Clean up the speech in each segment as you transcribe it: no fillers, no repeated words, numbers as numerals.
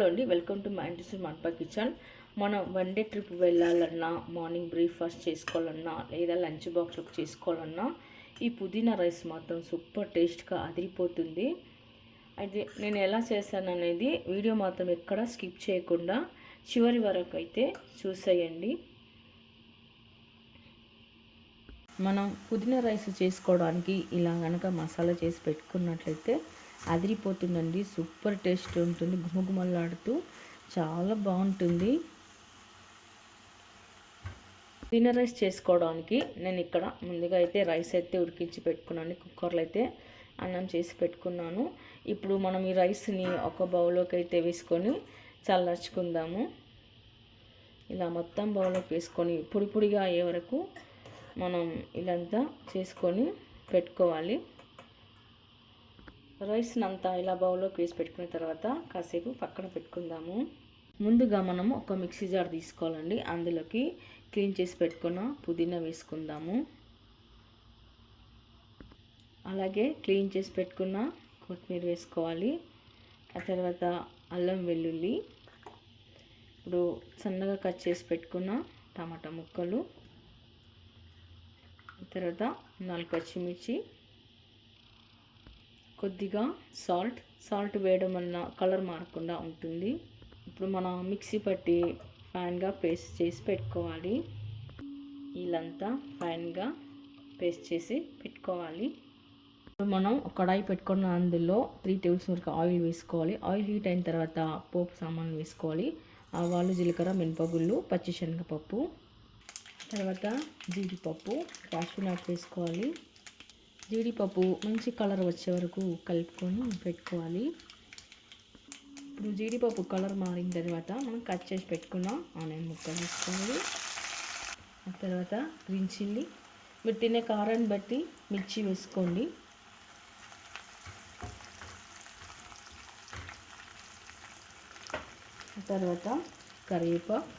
Hello అండి, welcome to my Monpa kitchen. మనం one day trip వెళ్ళాలన్నా, మార్నింగ్ బ్రేక్ఫాస్ట్ చేసుకోవాలన్నా, లేదా లంచ్ బాక్స్లోకి చేసుకోవాలన్నా ఈ పుదీనా రైస్ మాత్రం సూపర్ టేస్ట్గా అదిరిపోతుంది. అయితే నేను ఎలా చేశాను అనేది వీడియో మాత్రం ఎక్కడ స్కిప్ చేయకుండా చివరి వరకు అయితే చూసేయండి. మనం పుదీనా రైస్ చేసుకోవడానికి ఇలా కనుక మసాలా చేసి పెట్టుకున్నట్లయితే అదిరిపోతుందండి. సూపర్ టేస్ట్ ఉంటుంది, గుమగుమలాడుతూ చాలా బాగుంటుంది. పుదీనా రైస్ చేసుకోవడానికి నేను ఇక్కడ ముందుగా అయితే రైస్ అయితే ఉడికించి పెట్టుకున్నాను. కుక్కర్లో అయితే అన్నం చేసి పెట్టుకున్నాను. ఇప్పుడు మనం ఈ రైస్ని ఒక బౌల్లోకి అయితే వేసుకొని చల్లార్చుకుందాము. ఇలా మొత్తం బౌల్లోకి వేసుకొని పొడి పొడిగా అయ్యే వరకు మనం ఇదంతా చేసుకొని పెట్టుకోవాలి. రైస్ని అంతా ఇలా బౌల్లోకి వేసి పెట్టుకున్న తర్వాత కాసేపు పక్కన పెట్టుకుందాము. ముందుగా మనము ఒక మిక్సీ జార్ తీసుకోవాలండి. అందులోకి క్లీన్ చేసి పెట్టుకున్న పుదీనా వేసుకుందాము. అలాగే క్లీన్ చేసి పెట్టుకున్న కొత్తిమీర వేసుకోవాలి. ఆ తర్వాత అల్లం వెల్లుల్లి, ఇప్పుడు సన్నగా కట్ చేసి పెట్టుకున్న టమాటా ముక్కలు, తర్వాత 4 పచ్చిమిర్చి, కొద్దిగా సాల్ట్ వేయడం వల్ల కలర్ మారకుండా ఉంటుంది. ఇప్పుడు మనం మిక్సీ పట్టి ఫైన్గా పేస్ట్ చేసి పెట్టుకోవాలి. ఇలాంతా ఫైన్గా పేస్ట్ చేసి పెట్టుకోవాలి. ఇప్పుడు మనం ఒక కడాయి పెట్టుకున్న అందులో 3 టేబుల్ స్పూన్ వరకు ఆయిల్ వేసుకోవాలి. ఆయిల్ హీట్ అయిన తర్వాత పోపు సామాన్లు వేసుకోవాలి. ఆవాలు, జీలకర్ర, మినపగుళ్ళు, పచ్చిశనగపప్పు, తర్వాత జీడిపప్పు, క్యాషూ నట్ వేసుకోవాలి. జీడిపప్పు మంచి కలర్ వచ్చే వరకు కలుపుకొని పెట్టుకోవాలి. ఇప్పుడు జీడిపప్పు కలర్ మారిన తర్వాత మనం కట్ చేసి పెట్టుకున్న ఆనియన్ ముక్కలు వేసుకోవాలి. ఆ తర్వాత గ్రీన్ చిల్లీ, మీరు తినే కారాన్ని బట్టి మిర్చి వేసుకోండి. ఆ తర్వాత కరివేపాకు,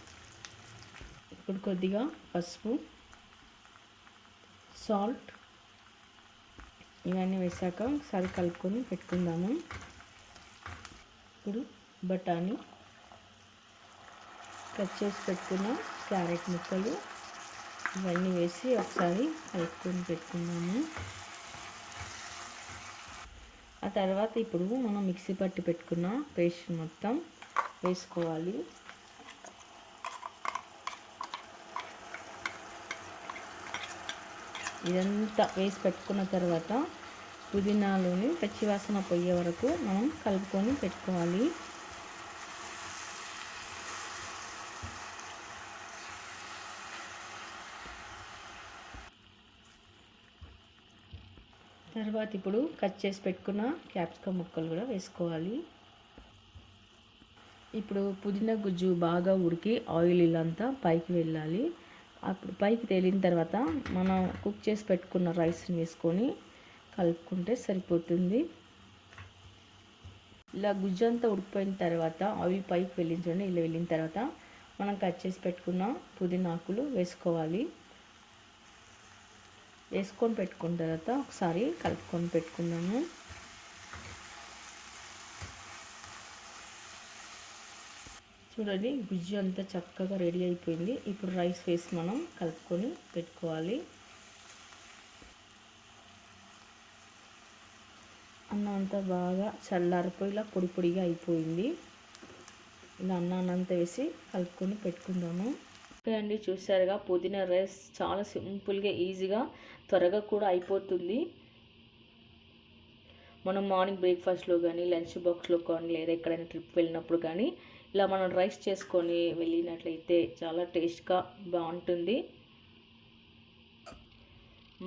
ఇప్పుడు కొద్దిగా పసుపు, సాల్ట్ ఇవన్నీ వేసాక ఒకసారి కలుపుకొని పెట్టుకుందాము. ఇప్పుడు బఠానీ, కట్ చేసి పెట్టుకున్న క్యారెట్ ముక్కలు ఇవన్నీ వేసి ఒకసారి కలుపుకొని పెట్టుకుందాము. ఆ తర్వాత ఇప్పుడు మనం మిక్సీ పట్టి పెట్టుకున్న పేస్ట్ మొత్తం వేసుకోవాలి. ఇదంతా వేసి పెట్టుకున్న తర్వాత పుదీనాలోని పచ్చివాసన పోయే వరకు మనం కలుపుకొని పెట్టుకోవాలి. తర్వాత ఇప్పుడు కట్ చేసి పెట్టుకున్న క్యాప్సికమ్ ముక్కలు కూడా వేసుకోవాలి. ఇప్పుడు పుదీనా గుజ్జు బాగా ఉడికి ఆయిల్ ఇలాంతా పైకి వెళ్ళాలి. అప్పుడు పైకి తేలిన తర్వాత మనం కుక్ చేసి పెట్టుకున్న రైస్ని వేసుకొని కలుపుకుంటే సరిపోతుంది. ఇలా గుజ్జు అంతా ఉడికిపోయిన తర్వాత ఆయిల్ పైకి వెళ్ళించండి. ఇలా వెళ్ళిన తర్వాత మనం కట్ చేసి పెట్టుకున్న పుదీనాకులు వేసుకోవాలి. వేసుకొని పెట్టుకున్న తర్వాత ఒకసారి కలుపుకొని పెట్టుకుందాము. చూడండి, గుజ్జు అంతా చక్కగా రెడీ అయిపోయింది. ఇప్పుడు రైస్ వేసి మనం కలుపుకొని పెట్టుకోవాలి. అన్నం అంతా బాగా చల్లారిపోయి ఇలా పొడి పొడిగా అయిపోయింది. ఇలా అన్నాన్నంతా వేసి కలుపుకొని పెట్టుకుందాము. ఓకే అండి, చూసారుగా పుదీనా రైస్ చాలా సింపుల్గా, ఈజీగా, త్వరగా కూడా అయిపోతుంది. మనం మార్నింగ్ బ్రేక్ఫాస్ట్లో కానీ, లంచ్ బాక్స్లో కానీ, లేదా ఎక్కడైనా ట్రిప్ వెళ్ళినప్పుడు కానీ ఇలా మనం రైస్ చేసుకొని వెళ్ళినట్లయితే చాలా టేస్ట్గా బాగుంటుంది.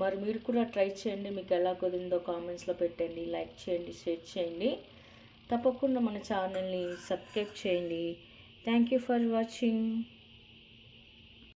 మరి మీరు కూడా ట్రై చేయండి. మీకు ఎలా కుదిరిందో కామెంట్స్లో పెట్టండి. లైక్ చేయండి, షేర్ చేయండి. తప్పకుండా మన ఛానల్ని సబ్స్క్రైబ్ చేయండి. Thank you for watching.